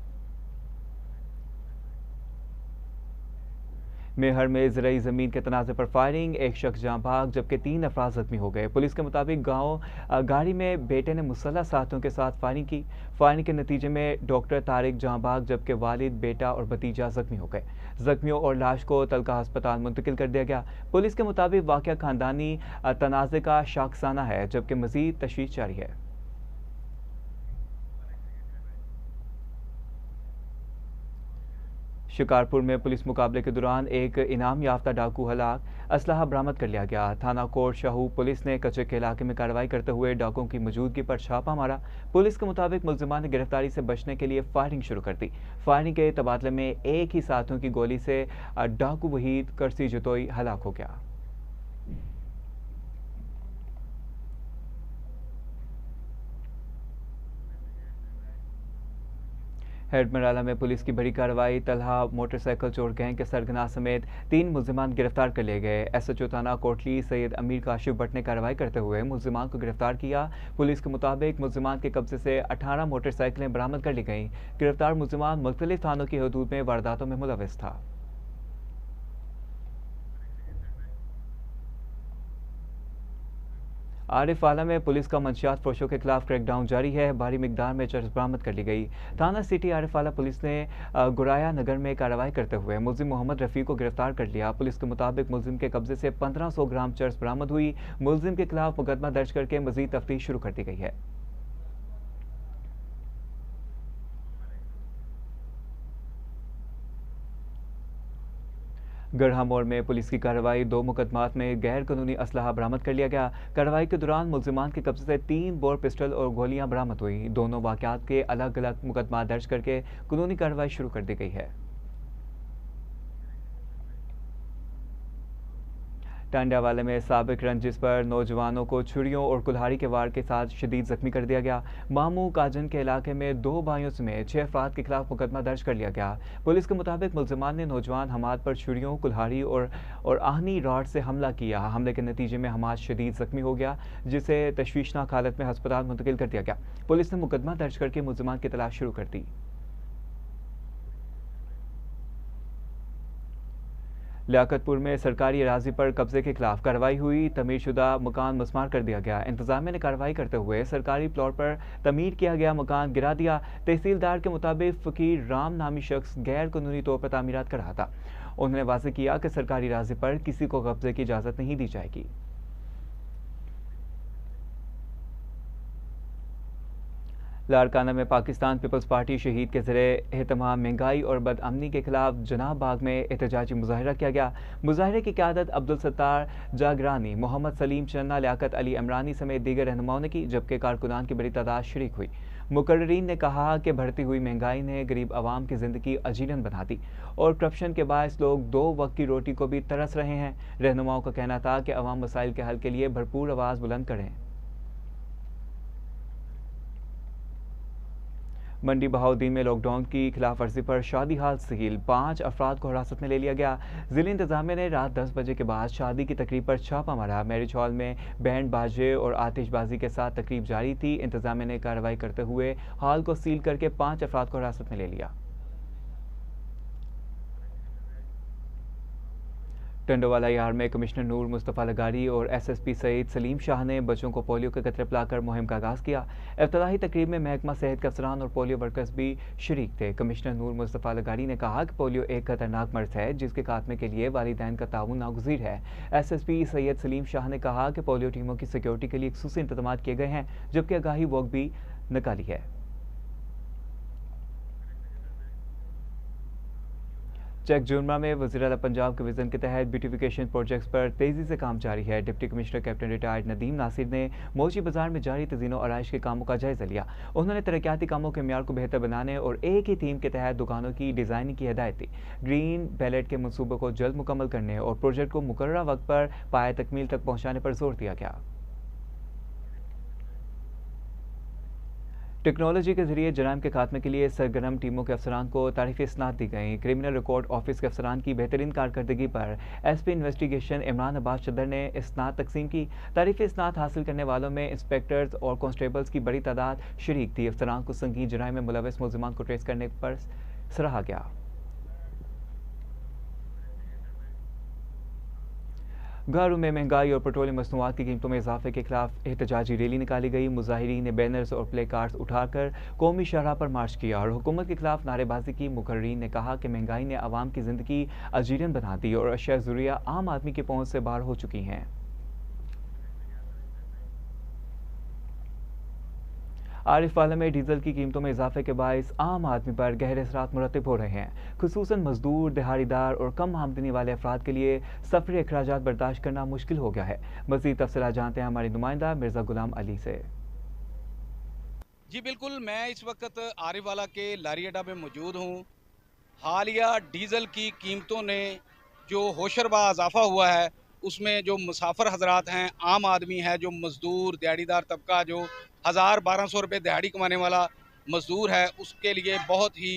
मेहर में ज़राई ज़मीन के तनाज़े पर फायरिंग, एक शख्स जाँ भाग जबकि 3 अफराद ज़ख्मी हो गए। पुलिस के मुताबिक गाड़ी में बेटे ने मुसल्लह साथियों के साथ फायरिंग की। फायरिंग के नतीजे में डॉक्टर तारिक जाँ भाग जबकि वालिद, बेटा और भतीजा ज़ख्मी हो गए। ज़ख्मियों और लाश को तलका अस्पताल मुंतकिल कर दिया गया। पुलिस के मुताबिक वाक़या खानदानी तनाज़े का शाखसाना है जबकि मज़ीद तशरीह जारी है। शिकारपुर में पुलिस मुकाबले के दौरान एक इनाम याफ्ता डाकू हलाक, असलहा बरामद कर लिया गया। थाना कोट शाहू पुलिस ने कच्चे के इलाके में कार्रवाई करते हुए डाकुओं की मौजूदगी पर छापा मारा। पुलिस के मुताबिक मुलजिमान ने गिरफ्तारी से बचने के लिए फायरिंग शुरू कर दी। फायरिंग के तबादले में एक ही साथियों की गोली से डाकू वहीद करसी जतोई हलाक हो गया। हेडमराला में पुलिस की बड़ी कार्रवाई, तलहा मोटरसाइकिल चोर गैंग के सरगना समेत 3 मुलजिमान गिरफ्तार कर लिए गए। एसएचओ थाना कोटली सैयद अमीर काशिफ भट्ट ने कार्रवाई करते हुए मुलजिमान को गिरफ्तार किया। पुलिस के मुताबिक मुलजिमान के कब्जे से 18 मोटरसाइकिलें बरामद कर ली गईं। गिरफ्तार मुलजिमान मुख्तलिफ थानों की हदूद में वारदातों में मुलविस था। आरिफ आला में पुलिस का मंशियात फरोशों के खिलाफ क्रैकडाउन जारी है। भारी मिकदार में चरस बरामद कर ली गई। थाना सिटी आरिफ आला पुलिस ने गुराया नगर में कार्रवाई करते हुए मुलजिम मोहम्मद रफ़ी को गिरफ्तार कर लिया। पुलिस के मुताबिक मुलजिम के कब्जे से 1500 ग्राम चरस बरामद हुई। मुलजिम के खिलाफ मुकदमा दर्ज करके मजीद तफ्तीश शुरू कर दी गई है। गढ़ा मोड़ में पुलिस की कार्रवाई, 2 मुकदमात में गैर कानूनी असलहा बरामद कर लिया गया। कार्रवाई के दौरान मुलजिमान के कब्जे से 3 बोर पिस्टल और गोलियां बरामद हुई। दोनों वाकयात के अलग अलग मुकदमा दर्ज करके कानूनी कार्रवाई शुरू कर दी गई है। टांड्यावाले में साबिक रंजिश पर नौजवानों को छुरियों और कुल्हाड़ी के वार के साथ शदीद जख्मी कर दिया गया। मामू काजन के इलाके में 2 भाइयों समेत 6 अफराद के खिलाफ मुकदमा दर्ज कर लिया गया। पुलिस के मुताबिक मुलजिमान ने नौजवान हमाद पर छुरियों, कुल्हाड़ी और आहनी रॉड से हमला किया। हमले के नतीजे में हमाद शदीद जख्मी हो गया, जिसे तशवीशनाक हालत में अस्पताल मुंतकिल कर दिया गया। पुलिस ने मुकदमा दर्ज करके मुलजिमान की तलाश शुरू कर दी। लियाकतपुर में सरकारी अराजी पर कब्जे के खिलाफ कार्रवाई हुई। तमीरशुदा मकान मस्मार कर दिया गया। इंतजामिया ने कार्रवाई करते हुए सरकारी प्लॉट पर तमीर किया गया मकान गिरा दिया। तहसीलदार के मुताबिक फकीर राम नामी शख्स गैर कानूनी तौर पर तामीरात कर रहा था। उन्होंने वाज़ेह किया कि सरकारी अराजी पर किसी को कब्जे की इजाज़त नहीं दी जाएगी। लाड़काना में पाकिस्तान पीपल्स पार्टी शहीद के ज़रिए एहतमाम महंगाई और बदअमनी के खिलाफ जनाब बाग में एहतजाजी मुजाहरा किया गया। मुजाहरे की क़यादत अब्दुल सत्तार जागरानी, मोहम्मद सलीम चन्ना, लियाकत अली इमरानी समेत दीगर रहनुमाओं ने की, जबकि कारकुनान की बड़ी तादाद शरीक हुई। मुकर्रीन ने कहा कि बढ़ती हुई महंगाई ने गरीब आवाम की ज़िंदगी अजीरन बना दी और करप्शन के बायस लोग 2 वक्त की रोटी को भी तरस रहे हैं। रहनुमाओं का कहना था कि अवाम मसाइल के हल के लिए भरपूर आवाज़ बुलंद करें। मंडी बहाउद्दीन में लॉकडाउन की खिलाफ वर्जी पर शादी हाल सील, 5 अफराद को हिरासत में ले लिया गया। जिले इंतजामिया ने रात 10 बजे के बाद शादी की तकरीब पर छापा मारा। मैरिज हॉल में बैंड बाजे और आतिशबाजी के साथ तकरीब जारी थी। इंतजामिया ने कार्रवाई करते हुए हॉल को सील करके 5 अफराद को हिरासत में ले लिया। टंडोवाला यार्ड में कमिश्नर नूर मुस्तफ़ा लगारी और एसएसपी सईद सलीम शाह ने बच्चों को पोलियो के कतरे पिलाकर मुहिम का आगाज़ किया। इफ्तिताही तकरीब में महकमा सेहत के अफसरान और पोलियो वर्कर्स भी शरीक थे। कमिश्नर नूर मुस्तफ़ा लगारी ने कहा कि पोलियो एक खतरनाक मर्ज है जिसके खात्मे के लिए वालिदैन का ताउन नागुज़ीर है। एसएसपी सैयद सलीम शाह ने कहा कि पोलियो टीमों की सिक्योरिटी के लिए खुसूसी इंतजाम किए गए हैं, जबकि आगाही वॉक भी निकाली है। चेक जुर्मा में वज़ीर आला पंजाब के विजन के तहत ब्यूटिफिकेशन प्रोजेक्ट्स पर तेजी से काम जारी है। Deputy commissioner captain retired Nadeem Nasir ने मोची बाजार में जारी तज़ीनो आराइश के कामों का जायजा लिया। उन्होंने तरक्याती कामों के म्यार को बेहतर बनाने और एक ही थीम के तहत दुकानों की डिज़ाइनिंग की हिदायत दी। ग्रीन बैलेट के मनसूबों को जल्द मुकम्मल करने और प्रोजेक्ट को मुकर्ररा वक्त पर पाए तकमील तक पहुँचाने पर जोर दिया गया। टेक्नोलॉजी के जरिए जराइम के खात्मे के लिए सरगर्म टीमों के अफसरान को तारीफ़ इस्नात दी गई। क्रिमिनल रिकॉर्ड ऑफिस के अफसरान की बेहतरीन कारकर्दगी पर SP इन्वेस्टिगेशन इमरान अब्बास चदर ने इस्नात तकसीम की। तारीफ़ इस्नात हासिल करने वालों में इंस्पेक्टर्स और कॉन्स्टेबल्स की बड़ी तादाद शरीक थी। अफसरान को संगीन जराइम में मुलविस मुलजिमान को ट्रेस करने पर सराहा गया। घरों में महंगाई और पेट्रोलियम मसनूआत की कीमतों में इजाफे के खिलाफ एहतजाजी रैली निकाली गई। मुजाहिरीन ने बैनर्स और प्ले कार्ड्स उठाकर कौमी शहरा पर मार्च किया और हुकूमत के खिलाफ नारेबाजी की। मुकर्रीन ने कहा कि महंगाई ने आवाम की जिंदगी अजीरन बना दी और अशिया ज़रूरिया आम आदमी की पहुंच से बाहर हो चुकी हैं। आरिफ वाला में डीजल की कीमतों में इजाफे के बायस आम आदमी पर गहरे असरात मुरतब हो रहे हैं। खुसूसन मजदूर, दिहाड़ीदार और कम आमदनी वाले अफराद के लिए सफरी अखराजात बर्दाश्त करना मुश्किल हो गया है। मज़ीद तफसीलात जानते हैं हमारी नुमाइंदा मिर्ज़ा गुलाम अली से। जी बिल्कुल, मैं इस वक्त आरिफ वाला के लारी अड्डा में मौजूद हूँ। हालिया डीजल की कीमतों ने जो होशरबा इजाफा हुआ है उसमें जो मुसाफिर हजरात हैं, आम आदमी है, जो मजदूर दिहाड़ीदार तबका, जो 1000-1200 रुपये दिहाड़ी कमाने वाला मजदूर है, उसके लिए बहुत ही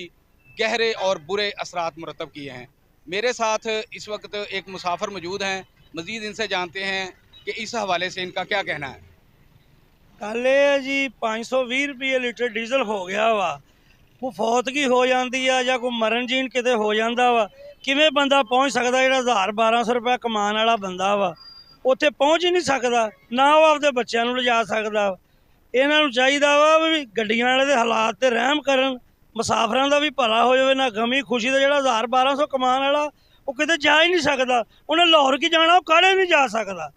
गहरे और बुरे असरात मुरतब किए हैं। मेरे साथ इस वक्त एक मुसाफिर मौजूद हैं, मज़ीद इनसे जानते हैं कि इस हवाले से इनका क्या कहना है। गल ये जी 520 रुपये लीटर डीजल हो गया वा, कोई फौतगी हो जाती है या कोई मरण जीन किते हो जाता वा, किवें बंदा पहुँच सकता जो 1000-1200 रुपया कमान वाला बंदा वा उत्थे पहुँच ही नहीं सकता, ना वो आपदे बच्चों नूं लिजा सकता। इन्हां नूं चाहीदा वा भी गड्डियां वाले दे हालात ते रहम करन, मुसाफिरां दा भी भला हो जाए, ना गमी खुशी दा जिहड़ा 1000-1200 कमान वाला वो किते जा ही नहीं सकता। उन्हें लाहौर की जाना, वो काले नहीं जा सकता।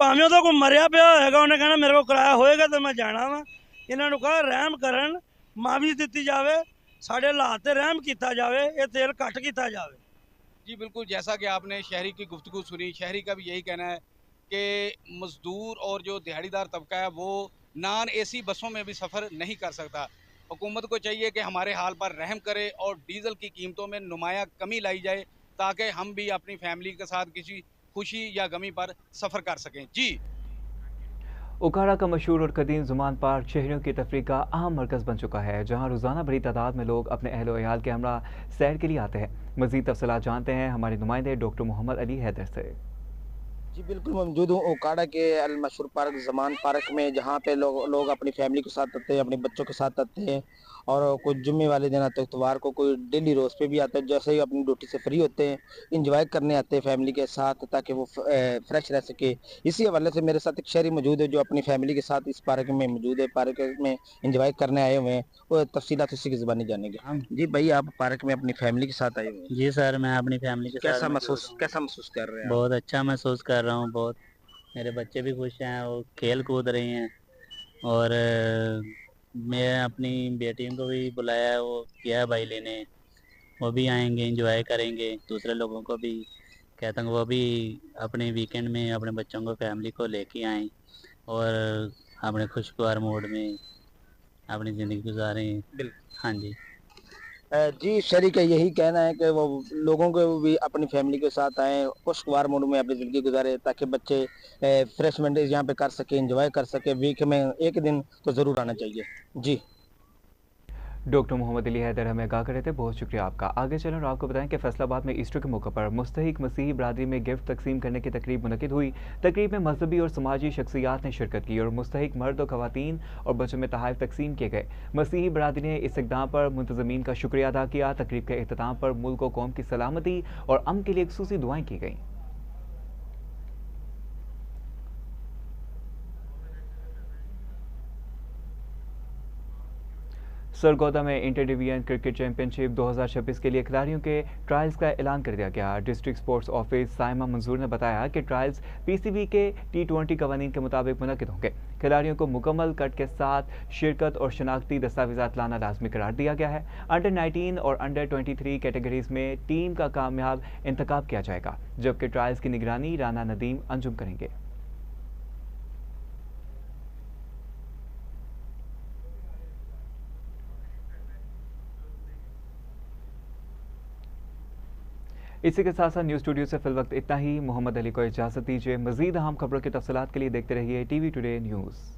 भावें ਉਹਦਾ कोई मरिया पिया होएगा, उन्हें कहना मेरे को किराया होएगा तो मैं जाना वा। इन्हां नूं कहा रहम करन, माफी दित्ती जावे, साडे हालात ते रहम कीता जावे, ये तेल घट कीता जावे। जी बिल्कुल, जैसा कि आपने शहरी की गुफ्तगू सुनी, शहरी का भी यही कहना है कि मजदूर और जो दिहाड़ीदार तबका है वो नॉन AC बसों में भी सफ़र नहीं कर सकता। हुकूमत को चाहिए कि हमारे हाल पर रहम करे और डीज़ल की कीमतों में नुमाया कमी लाई जाए ताकि हम भी अपनी फैमिली के साथ किसी खुशी या गमी पर सफ़र कर सकें। जी, उकाड़ा का मशहूर और कदीम जुमान पार्क शहरियों की तफरीह का अहम मरकज़ बन चुका है, जहां रोज़ाना बड़ी तादाद में लोग अपने अहल व अयाल के हमरा सैर के लिए आते हैं। मज़ीद तफसीलात जानते हैं हमारे नुमाइंदे डॉक्टर मोहम्मद अली हैदर से। जी बिल्कुल, मौजूद हूँ ओकाड़ा के अल मशहूर पार्क ज़मान पार्क में, जहाँ पे लोग अपनी फैमिली के साथ आते हैं, अपने बच्चों के साथ आते हैं और कुछ जुम्मे वाले दिन आते हैं, इतवार को कोई डेली रोज पे भी आता है। जैसे ही अपनी ड्यूटी से फ्री होते हैं, इंजॉय करने आते हैं फैमिली के साथ ताकि वो फ्रेश रह सके। इसी हवाले से मेरे साथ एक शहरी मौजूद है जो अपनी फैमिली के साथ इस पार्क में मौजूद है, पार्क में इंजॉय करने आए हुए हैं। वो तफसीलात इसी की ज़बानी जानेंगे। जी भाई, आप पार्क में अपनी फैमिली के साथ आए हुए हैं? जी सर, मैं अपनी फैमिली के साथ कैसा महसूस कर रहे हैं? बहुत अच्छा महसूस कर रहा हूँ। बहुत मेरे बच्चे भी खुश हैं, वो खेल कूद रहे हैं और मैं अपनी बेटियों को भी बुलाया है, वो किया है भाई लेने, वो भी आएंगे, एंजॉय करेंगे। दूसरे लोगों को भी कहता हूँ वो भी अपने वीकेंड में अपने बच्चों को फैमिली को लेके आएँ और अपने खुशगवार मूड में अपनी ज़िंदगी गुजारें। हाँ जी जी, शहरी का यही कहना है कि वो लोगों को भी अपनी फैमिली के साथ आए, खुशगवार मूड में अपनी ज़िंदगी गुजारे ताकि बच्चे फ्रेशमेंट यहाँ पे कर सके, एंजॉय कर सके। वीक में एक दिन तो ज़रूर आना चाहिए। जी, डॉक्टर मोहम्मद अली हैदर हमें आगाह कर रहे थे, बहुत शुक्रिया आपका। आगे चलें और आपको बताएं कि फैसलाबाद में ईस्टर के मौके पर मुस्तहिक मसीही बरादरी में गिफ्ट तकसीम करने की तकरीब मुनक़िद हुई। तकरीब में मजहबी और समाजी शख्सियात ने शिरकत की और मुस्तहिक मर्द और ख़वातीन और बच्चों में तोहफ़े तकसीम किए गए। मसीही बरादरी ने इस इक़दाम पर मुंतज़मीन का शुक्रिया अदा किया। तकरीब के अख्ताम पर मुल्क और कौम की सलामती और अमन के लिए खुसूसी दुआएं की गईं। सरगोदा में इंटर डिवीजन क्रिकेट चैंपियनशिप 2026 के लिए खिलाड़ियों के ट्रायल्स का ऐलान कर दिया गया। डिस्ट्रिक्ट स्पोर्ट्स ऑफिस साइमा मंजूर ने बताया कि ट्रायल्स पीसीबी के T20 कवानीन के मुताबिक मुनक्किद होंगे। खिलाड़ियों को मुकम्मल कट के साथ शिरकत और शनाख्ती दस्तावेजात लाना लाजमी करार दिया गया है। अंडर 19 और अंडर 23 कैटेगरीज में टीम का कामयाब इंतखाब किया जाएगा, जबकि ट्रायल्स की निगरानी राना नदीम अंजुम करेंगे। इसी के साथ साथ न्यूज़ स्टूडियो से फिलवक्त इतना ही। मोहम्मद अली को इजाज़त दीजिए। मज़ीद अहम खबरों की तफसीलात के लिए देखते रहिए TV टुडे न्यूज़।